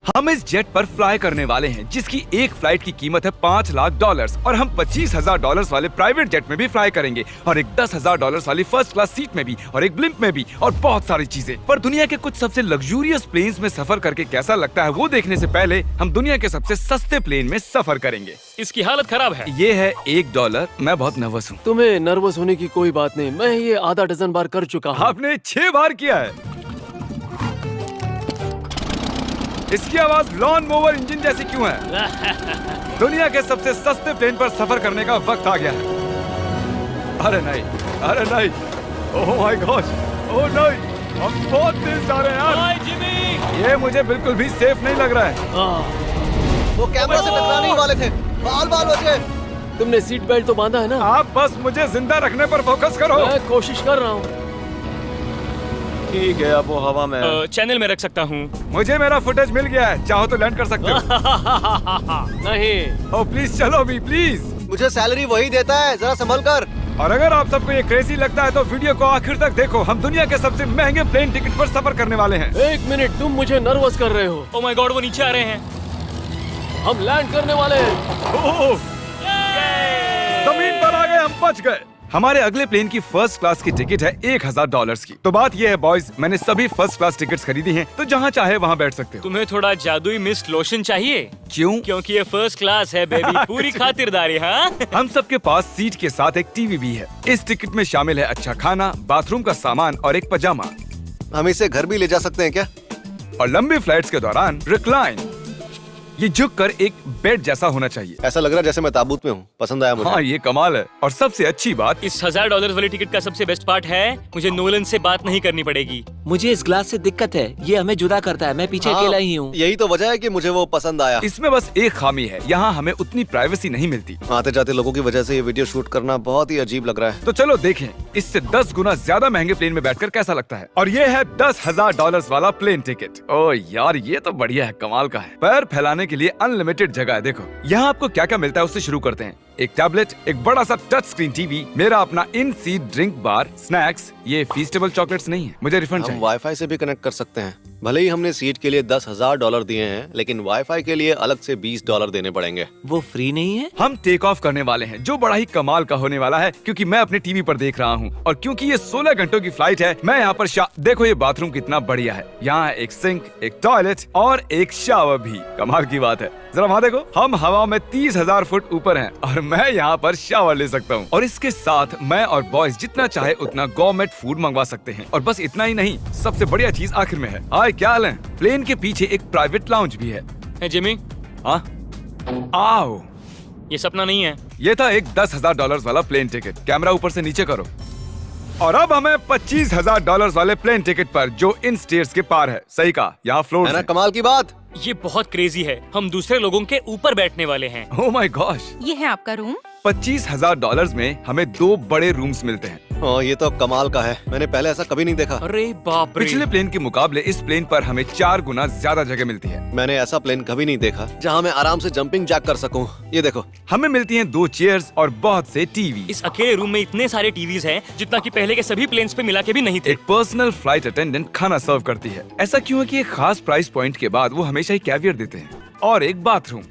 हम इस जेट पर फ्लाई करने वाले हैं जिसकी एक फ्लाइट की कीमत है $5 लाख और हम $25,000 वाले प्राइवेट जेट में भी फ्लाई करेंगे और एक $10,000 वाली फर्स्ट क्लास सीट में भी और एक ब्लिम्प में भी और बहुत सारी चीजें। पर दुनिया के कुछ सबसे लग्जूरियस प्लेन्स में सफर करके कैसा लगता है वो देखने से पहले हम दुनिया के सबसे सस्ते प्लेन में सफर करेंगे। इसकी हालत खराब है। ये है $1। मैं बहुत नर्वस हूँ। तुम्हें नर्वस होने की कोई बात नहीं, मैं ये आधा डजन बार कर चुका हूँ। आपने 6 बार किया है। इसकी आवाज लॉन मोवर इंजन जैसी क्यों है? दुनिया के सबसे सस्ते प्लेन पर सफर करने का वक्त आ गया है। अरे नहीं, अरे नहीं, ओह माय गॉड, ओह नहीं, हम बहुत तेज जा रहे हैं यार। हाय जिमी, ये मुझे बिल्कुल भी सेफ नहीं लग रहा है। वो कैमरा से टकराने ही वाले थे। बाल बाल बचे। तुमने सीट बेल्ट तो बांधा है ना? आप बस मुझे जिंदा रखने पर फोकस करो। मैं कोशिश कर रहा हूँ। ठीक है, अब वो हवा में है। चैनल में रख सकता हूँ। मुझे मेरा फुटेज मिल गया है, चाहो तो लैंड कर सकते हो। नहीं, ओह प्लीज चलो भी प्लीज। मुझे सैलरी वही देता है, जरा संभल कर। और अगर आप सबको ये क्रेजी लगता है तो वीडियो को आखिर तक देखो। हम दुनिया के सबसे महंगे प्लेन टिकट पर सफर करने वाले हैं। 1 मिनट, तुम मुझे नर्वस कर रहे हो। ओह माय गॉड, वो नीचे आ रहे हैं। हम लैंड करने वाले हैं। ओह, जमीन पर आ गए, हम बच गए। हमारे अगले प्लेन की फर्स्ट क्लास की टिकट है $1,000 की। तो बात ये है बॉयज, मैंने सभी फर्स्ट क्लास टिकट्स खरीदी हैं, तो जहाँ चाहे वहाँ बैठ सकते हो। तुम्हें थोड़ा जादुई मिस्ट लोशन चाहिए? क्यों? क्योंकि ये फर्स्ट क्लास है बेबी, पूरी खातिरदारी। हाँ, हम सबके पास सीट के साथ एक टीवी भी है। इस टिकट में शामिल है अच्छा खाना, बाथरूम का सामान और एक पजामा। हम इसे घर भी ले जा सकते हैं क्या? और लंबी फ्लाइट्स के दौरान रिक्लाइन, ये झुककर एक बेड जैसा होना चाहिए। ऐसा लग रहा है जैसे मैं ताबूत में हूँ। पसंद आया मुझे। हाँ, ये कमाल है। और सबसे अच्छी बात, इस $1,000 वाली टिकट का सबसे बेस्ट पार्ट है मुझे नोलन से बात नहीं करनी पड़ेगी। मुझे इस ग्लास से दिक्कत है, ये हमें जुदा करता है। मैं पीछे हाँ, अकेला ही हूँ। यही तो वजह है कि मुझे वो पसंद आया। इसमें बस एक खामी है, यहाँ हमें उतनी प्राइवेसी नहीं मिलती। आते जाते लोगों की वजह से ये वीडियो शूट करना बहुत ही अजीब लग रहा है। तो चलो देखें इससे 10 गुना ज्यादा महंगे प्लेन में बैठकर कैसा लगता है। और ये है $10,000 वाला प्लेन टिकट। ओह यार, ये तो बढ़िया है, कमाल का है। पैर फैलाने के लिए अनलिमिटेड जगह है। देखो यहाँ आपको क्या क्या मिलता है, उससे शुरू करते हैं। एक टैबलेट, एक बड़ा सा टच स्क्रीन टीवी, मेरा अपना इन सीट ड्रिंक बार, स्नैक्स। ये फीस्टेबल चॉकलेट्स नहीं है, मुझे रिफंड हम चाहिए। वाईफाई से भी कनेक्ट कर सकते हैं। भले ही हमने सीट के लिए $10,000 दिए हैं, लेकिन वाईफाई के लिए अलग से $20 देने पड़ेंगे। वो फ्री नहीं है? हम टेक ऑफ करने वाले हैं, जो बड़ा ही कमाल का होने वाला है, क्योंकि मैं अपने टीवी पर देख रहा हूँ। और क्योंकि ये 16 घंटों की फ्लाइट है, मैं यहाँ पर देखो ये बाथरूम कितना बढ़िया है। यहाँ एक सिंक, एक टॉयलेट और एक शावर भी। कमाल की बात है, जरा वहाँ देखो, हम हवा में 30,000 फुट ऊपर हैं और मैं यहाँ पर शावर ले सकता हूँ। और इसके साथ मैं और बॉयज जितना चाहे उतना गवर्नमेंट फूड मंगवा सकते हैं। और बस इतना ही नहीं, सबसे बढ़िया चीज आखिर में है। हाय, क्या हाल है? प्लेन के पीछे एक प्राइवेट लाउंज भी है। है जिमी, हाँ, आओ। ये सपना नहीं है। ये था एक $10,000 वाला प्लेन टिकट। कैमरा ऊपर से नीचे करो। और अब हमें $25,000 वाले प्लेन टिकट पर, जो इन स्टेयर्स के पार है। सही कहा, यहाँ फ्लोर है ना कमाल की बात? ये बहुत क्रेजी है, हम दूसरे लोगों के ऊपर बैठने वाले हैं। Oh my gosh. ये है आपका रूम। $25,000 में हमें 2 बड़े रूम्स मिलते हैं। ये तो कमाल का है, मैंने पहले ऐसा कभी नहीं देखा। अरे बाप रे, पिछले प्लेन के मुकाबले इस प्लेन पर हमें 4 गुना ज्यादा जगह मिलती है। मैंने ऐसा प्लेन कभी नहीं देखा जहाँ मैं आराम से जंपिंग जैक कर सकूं। ये देखो, हमें मिलती हैं 2 चेयर्स और बहुत से टीवी। इस अकेले रूम में इतने सारे टीवीज हैं जितना कि पहले के सभी प्लेन्स पे मिला के भी नहीं थे। एक पर्सनल फ्लाइट अटेंडेंट खाना सर्व करती है। ऐसा क्यों है कि एक खास प्राइस पॉइंट के बाद वो हमेशा ही कैवियर देते हैं। और एक बाथरूम।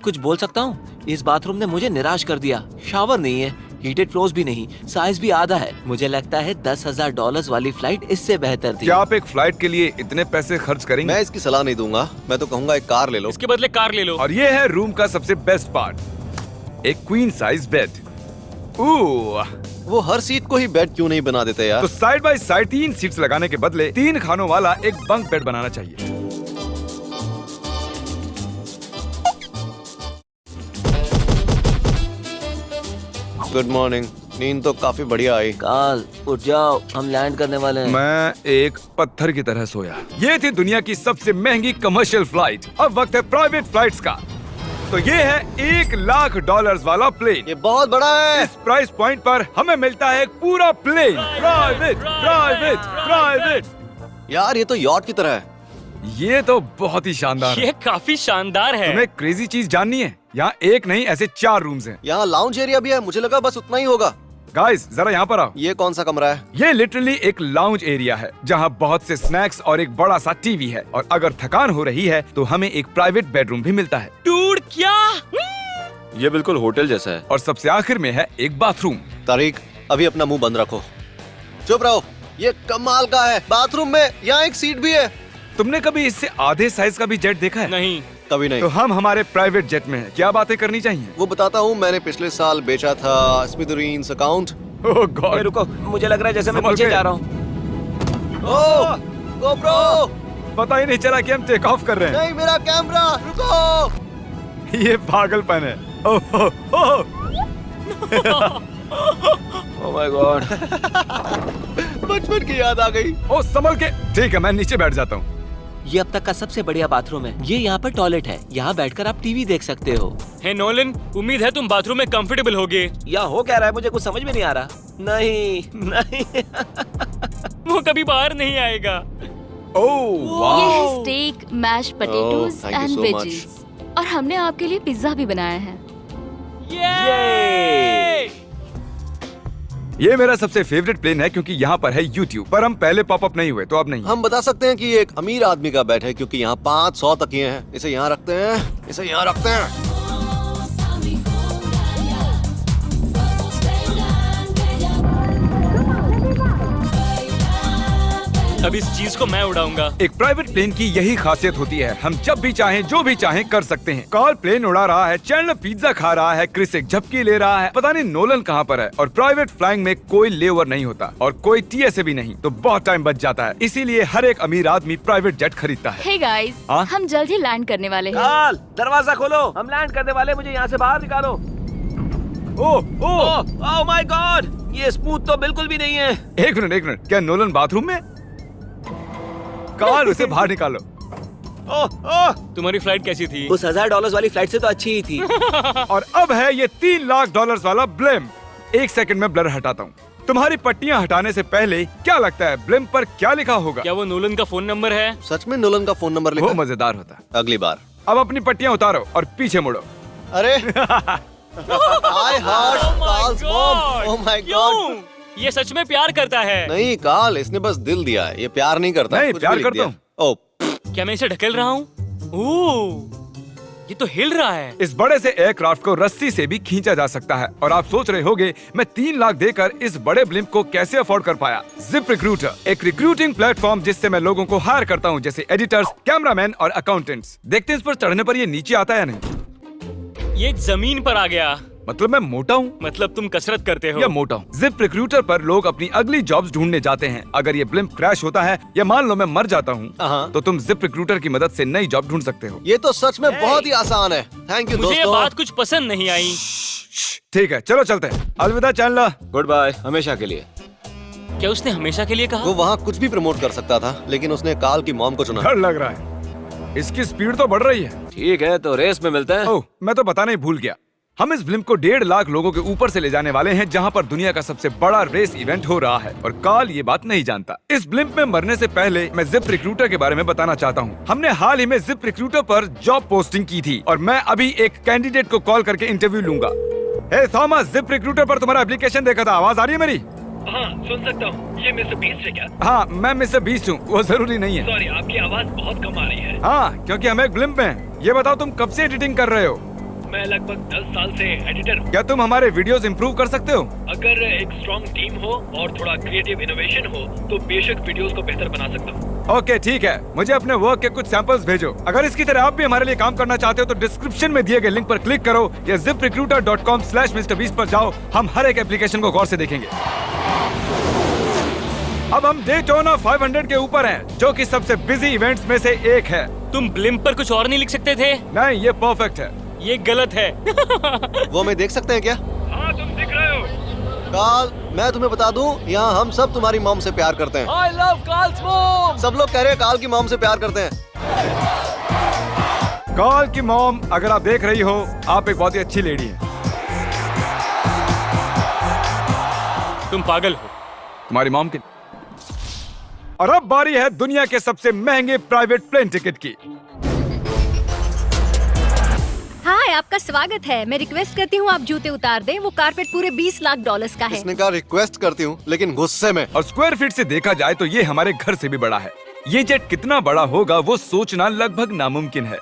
कुछ बोल सकता हूँ? इस बाथरूम ने मुझे निराश कर दिया। शावर नहीं है, हीटेड फ्लोर्स भी नहीं, साइज भी आधा है। मुझे लगता है $10,000 वाली फ्लाइट इससे बेहतर थी। क्या आप एक फ्लाइट के लिए इतने पैसे खर्च करेंगे? मैं इसकी सलाह नहीं दूंगा। मैं तो कहूँगा एक कार ले लो। इसके बदले कार ले लो। और ये है रूम का सबसे बेस्ट पार्ट, एक क्वीन साइज बेड। वो हर सीट को ही बेड क्यों नहीं बना देते यार? तो साइड बाय साइड 3 सीट्स लगाने के बदले 3 खानों वाला एक बंक बेड बनाना चाहिए। Good morning. नींद तो काफी बढ़िया आई। काल, उठ जाओ, हम लैंड करने वाले हैं। मैं एक पत्थर की तरह सोया। ये थी दुनिया की सबसे महंगी कमर्शियल फ्लाइट। अब वक्त है प्राइवेट फ्लाइट्स का। तो ये है $1,00,000 वाला प्लेन। ये बहुत बड़ा है। इस प्राइस पॉइंट पर हमें मिलता है एक पूरा प्लेन। Private, private, private. यार ये तो यॉट की तरह है। ये तो बहुत ही शानदार है। ये काफी शानदार है। तुम्हें क्रेजी चीज जाननी है? यहाँ एक नहीं, ऐसे 4 रूम्स हैं। यहाँ लाउंज एरिया भी है, मुझे लगा बस उतना ही होगा। गाइस जरा यहाँ पर आओ। ये कौन सा कमरा है? ये लिटरली एक लाउंज एरिया है जहाँ बहुत से स्नैक्स और एक बड़ा सा टीवी है, और अगर थकान हो रही है तो हमें एक प्राइवेट बेडरूम भी मिलता है। डूड क्या? ये बिल्कुल होटल जैसा है। और सबसे आखिर में है एक बाथरूम। तारिक, अभी अपना मुंह बंद रखो। चुप रहो। ये कमाल का है। बाथरूम में यहाँ एक सीट भी है। तुमने कभी इससे आधे साइज का भी जेट देखा है? नहीं। कभी नहीं। तो हम हमारे प्राइवेट जेट में हैं। क्या बातें करनी चाहिए? वो बताता हूँ, मैंने पिछले साल बेचा था स्मिथेरियंस अकाउंट। ओह गॉड। रुको, मुझे लग रहा है जैसे मैं संभल पीछे के। जा रहा हूँ। ओह गोप्रो, पता ही नहीं चला कि हम टेक ऑफ कर रहे नहीं मेरा कैमरा, रुको। हैं। ये पागलपन है। Oh oh, oh. Oh my god. बचपन की याद आ गई। ओ संभल के। ठीक है, मैं नीचे बैठ जाता हूँ। ये अब तक का सबसे बढ़िया बाथरूम है। ये यहाँ पर टॉयलेट है। यहाँ बैठकर आप टीवी देख सकते हो। हे नोलन, उम्मीद है तुम बाथरूम में कंफर्टेबल होगे। या हो क्या रहा है, मुझे कुछ समझ में नहीं आ रहा। नहीं नहीं। वो कभी बाहर नहीं आएगा। ओह ये वाह। है steak, mash potatoes thank you and so veggies. और हमने आपके लिए पिज्जा भी बनाया है। ये ये मेरा सबसे फेवरेट प्लेन है क्योंकि यहाँ पर है YouTube, पर हम पहले पॉपअप नहीं हुए तो अब नहीं। हम बता सकते हैं कि ये एक अमीर आदमी का बेड है क्योंकि यहाँ 500 तकिए हैं। इसे यहाँ रखते हैं, इसे यहाँ रखते हैं। अब इस चीज को मैं उड़ाऊंगा। एक प्राइवेट प्लेन की यही खासियत होती है, हम जब भी चाहें जो भी चाहें कर सकते हैं। कार्ल प्लेन उड़ा रहा है, चैंडलर पिज्जा खा रहा है, क्रिस एक झपकी ले रहा है, पता नहीं नोलन कहाँ पर है। और प्राइवेट फ्लाइंग में कोई लेओवर नहीं होता और कोई TSA भी नहीं, तो बहुत टाइम बच जाता है। इसीलिए हर एक अमीर आदमी प्राइवेट जेट खरीदता है। हे गाइस, हाँ? हम जल्द ही लैंड करने वाले हैं। काल, दरवाजा खोलो, हम लैंड करने वाले। मुझे यहाँ से बाहर निकालो। ओह ओह, ओह माय गॉड, ये स्मूथ तो बिल्कुल भी नहीं है। एक मिनट, क्या नोलन बाथरूम में? कार्ल उसे बाहर निकालो। ओह ओह, तुम्हारी फ्लाइट कैसी थी? उस $1000 वाली फ्लाइट से तो अच्छी ही थी। और अब है ये $3 लाख वाला ब्लिम। एक सेकंड में ब्लर हटाता हूँ। तुम्हारी पट्टियाँ हटाने से पहले क्या लगता है ब्लिम पर क्या लिखा होगा? क्या वो नोलन का फोन नंबर है? सच में नोलन का फोन नंबर लिखा वो है? मजेदार होता है। अगली बार। अब अपनी पट्टियाँ उतारो और पीछे मुड़ो। अरे I heard Carl's mom. Oh my God. क्यों? ये सच में प्यार करता है? नहीं कार्ल, इसने बस दिल दिया है। ये प्यार नहीं करता। नहीं, कुछ प्यार भी लिख करता दिया। हूँ। ओह, क्या मैं इसे ढकेल रहा हूँ? ओह, ये तो हिल रहा है। इस बड़े से एयरक्राफ्ट को रस्सी से भी खींचा जा सकता है। और आप सोच रहे होंगे मैं 3 लाख देकर इस बड़े ब्लिम्प को कैसे अफोर्ड कर पाया। जिप रिक्रूटर, एक रिक्रूटिंग प्लेटफॉर्म जिससे मैं लोगों को हायर करता हूँ, जैसे एडिटर्स, कैमरामैन और अकाउंटेंट्स। देखते हैं इस पर चढ़ने पर ये नीचे आता है या नहीं। ये जमीन पर आ गया। मतलब मैं मोटा हूँ मतलब तुम कसरत करते हो? या मोटा हूँ। जिप रिक्रूटर पर लोग अपनी अगली जॉब्स ढूंढने जाते हैं। अगर ये ब्लिम्प क्रैश होता है या मान लो मैं मर जाता हूँ, हाँ। तो तुम जिप रिक्रूटर की मदद से नई जॉब ढूंढ सकते हो। ये तो सच में बहुत ही आसान है। थैंक यू मुझे ये दोस्तों। बात कुछ पसंद नहीं आई। ठीक है, चलो चलते हैं। अलविदा चैंडलर। गुड बाय, हमेशा के लिए। क्या उसने हमेशा के लिए कहा? वो वहाँ कुछ भी प्रमोट कर सकता था, लेकिन उसने कार्ल की मॉम को चुना। डर लग रहा है, इसकी स्पीड तो बढ़ रही है। ठीक है, तो रेस में मिलते हैं। ओह, मैं तो बताना ही भूल गया। हम इस ब्लिम्प को 1.5 लाख लोगों के ऊपर से ले जाने वाले हैं, जहां पर दुनिया का सबसे बड़ा रेस इवेंट हो रहा है। और कार्ल ये बात नहीं जानता। इस ब्लिम्प में मरने से पहले मैं जिप रिक्रूटर के बारे में बताना चाहता हूँ। हमने हाल ही में जिप रिक्रूटर पर जॉब पोस्टिंग की थी और मैं अभी एक कैंडिडेट को कॉल करके इंटरव्यू लूंगा। हे थॉमस, जिप रिक्रूटर पर तुम्हारा एप्लीकेशन देखा था। आवाज आ रही है मेरी? हाँ, सुन सकता हूँ। ये मिस्टर बीस्ट है क्या? हाँ, मैं मिस्टर बीस्ट हूँ। वो जरूरी नहीं है। सॉरी, आपकी आवाज बहुत कम आ रही है। हाँ, क्योंकि हम एक ब्लिम्प में हैं। ये बताओ तुम कब से एडिटिंग कर रहे हो? मैं लगभग 10 साल से एडिटर हूँ। क्या तुम हमारे वीडियोस इंप्रूव कर सकते हो? अगर एक स्ट्रॉन्ग टीम हो और थोड़ा क्रिएटिव इनोवेशन हो तो बेशक वीडियोस को बेहतर बना सकता हूँ। ओके, ठीक है। मुझे अपने वर्क के कुछ सैंपल्स भेजो। अगर इसकी तरह आप भी हमारे लिए काम करना चाहते हो तो डिस्क्रिप्शन में दिए गए लिंक पर क्लिक करो या ziprecruiter.com/MrBeast पर जाओ। हम हर एक एप्लीकेशन को गौर से देखेंगे। अब हम डेटोना 500 के ऊपर हैं, जो कि सबसे बिजी इवेंट्स में से एक है। तुम ब्लिम्प पर कुछ और नहीं लिख सकते थे? नहीं, ये परफेक्ट है। ये गलत है। वो मैं देख सकते हैं क्या? हाँ, तुम दिख रहे हो। कार्ल, मैं तुम्हें बता दूं, यहाँ हम सब तुम्हारी मॉम से प्यार करते हैं। I love Carl's mom. सब लोग कह रहे हैं कार्ल की मॉम से प्यार करते हैं। कार्ल की मॉम, अगर आप देख रही हो, आप एक बहुत ही अच्छी लेडी है। तुम पागल हो। तुम्हारी मॉम की। और अब बारी है दुनिया के सबसे महंगे प्राइवेट प्लेन टिकट की। हाय, आपका स्वागत है। मैं रिक्वेस्ट करती हूँ आप जूते उतार दें। वो कारपेट पूरे 20 लाख डॉलर्स का है। इसने कहा रिक्वेस्ट करती हूँ, लेकिन गुस्से में। और स्क्वायर फीट से देखा जाए तो ये हमारे घर से भी बड़ा है। ये जेट कितना बड़ा होगा वो सोचना लगभग नामुमकिन है।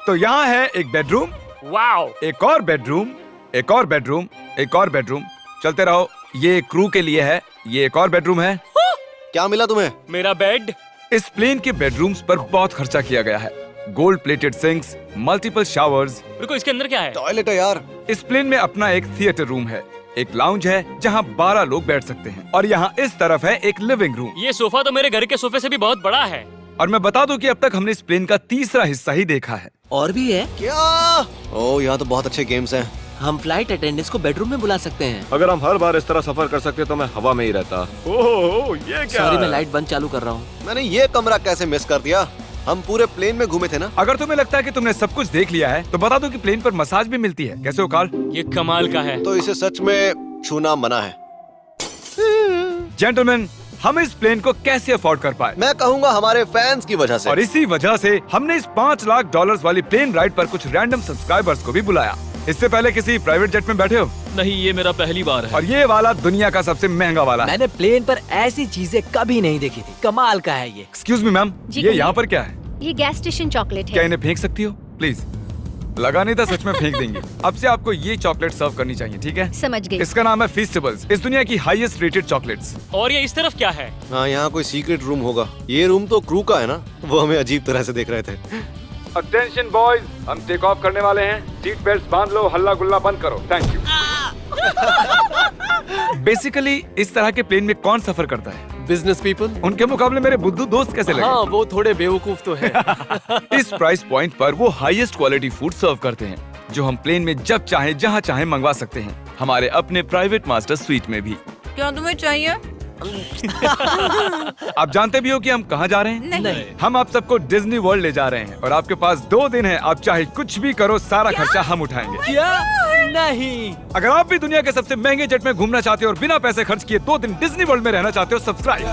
तो यहाँ है एक बेडरूम, वाओ, एक और बेडरूम, एक और बेडरूम, एक और बेडरूम। चलते रहो। ये क्रू के लिए है। ये एक और बेडरूम है। क्या मिला तुम्हें? मेरा बेड। इस प्लेन के बेडरूम्स पर बहुत खर्चा किया गया है। Gold plated sinks, multiple showers. रुको, इसके अंदर क्या है? टॉयलेट है यार। इस प्लेन में अपना एक थिएटर रूम है, एक लाउंज है जहाँ 12 लोग बैठ सकते हैं, और यहाँ इस तरफ है एक लिविंग रूम। ये सोफा तो मेरे घर के सोफे से भी बहुत बड़ा है। और मैं बता दूं कि अब तक हमने इस प्लेन का तीसरा हिस्सा ही देखा है। और भी है। क्या? ओह, यहाँ तो बहुत अच्छे गेम्स हैं। हम फ्लाइट अटेंडेंट्स को बेडरूम में बुला सकते हैं। अगर हम हर बार इस तरह सफर कर सकते तो मैं हवा में ही रहता। ओह, ये क्या? सॉरी, मैं लाइट बंद चालू कर रहा हूँ। मैंने ये कमरा कैसे मिस कर दिया? हम पूरे प्लेन में घूमे थे ना। अगर तुम्हें लगता है कि तुमने सब कुछ देख लिया है तो बता दो कि प्लेन पर मसाज भी मिलती है। कैसे हो कार्ल? ये कमाल का है। तो इसे सच में छूना मना है। जेंटलमैन, हम इस प्लेन को कैसे अफोर्ड कर पाए? मैं कहूँगा हमारे फैंस की वजह से। और इसी वजह से हमने इस 5 लाख डॉलर्स वाली प्लेन राइड पर कुछ रैंडम सब्सक्राइबर्स को भी बुलाया। इससे पहले किसी प्राइवेट जेट में बैठे हो? नहीं, ये मेरा पहली बार है। और ये वाला दुनिया का सबसे महंगा वाला है। मैंने प्लेन पर ऐसी चीजें कभी नहीं देखी थी। कमाल का है ये। एक्सक्यूज मी मैम, जी ये कहिए। यहाँ पर क्या है? ये गैस स्टेशन चॉकलेट क्या है। इन्हें फेंक सकती हो? प्लीज। लगा नहीं था, सच में फेंक देंगे। अब से आपको ये चॉकलेट सर्व करनी चाहिए, ठीक है? समझ गई। इसका नाम है फीस्टेबल्स, इस दुनिया की हाईएस्ट रेटेड चॉकलेट्स। और ये इस तरफ क्या है? हाँ, यहाँ कोई सीक्रेट रूम होगा। ये रूम तो क्रू का है ना, वो हमें अजीब तरह से देख रहे थे। अटेंशन बॉयज, हम टेक ऑफ करने वाले हैं। सीट बेल्ट बांध लो, हल्ला गुल्ला बंद करो। Thank you. बेसिकली इस तरह के प्लेन में कौन सफर करता है? Business people. उनके मुकाबले मेरे बुद्धू दोस्त कैसे लगे? हाँ, वो थोड़े बेवकूफ तो है। इस प्राइस पॉइंट पर वो हाईएस्ट क्वालिटी फूड सर्व करते हैं, जो हम प्लेन में जब चाहे जहाँ चाहे मंगवा सकते हैं, हमारे अपने प्राइवेट मास्टर स्वीट में भी। क्या तुम्हें चाहिए? आप जानते भी हो कि हम कहाँ जा रहे हैं? नहीं। हम आप सबको डिज्नी वर्ल्ड ले जा रहे हैं, और आपके पास 2 दिन है। आप चाहे कुछ भी करो, सारा खर्चा हम उठाएंगे। क्या? नहीं। अगर आप भी दुनिया के सबसे महंगे जेट में घूमना चाहते हो और बिना पैसे खर्च किए 2 दिन डिज्नी वर्ल्ड में रहना चाहते हो, सब्सक्राइब।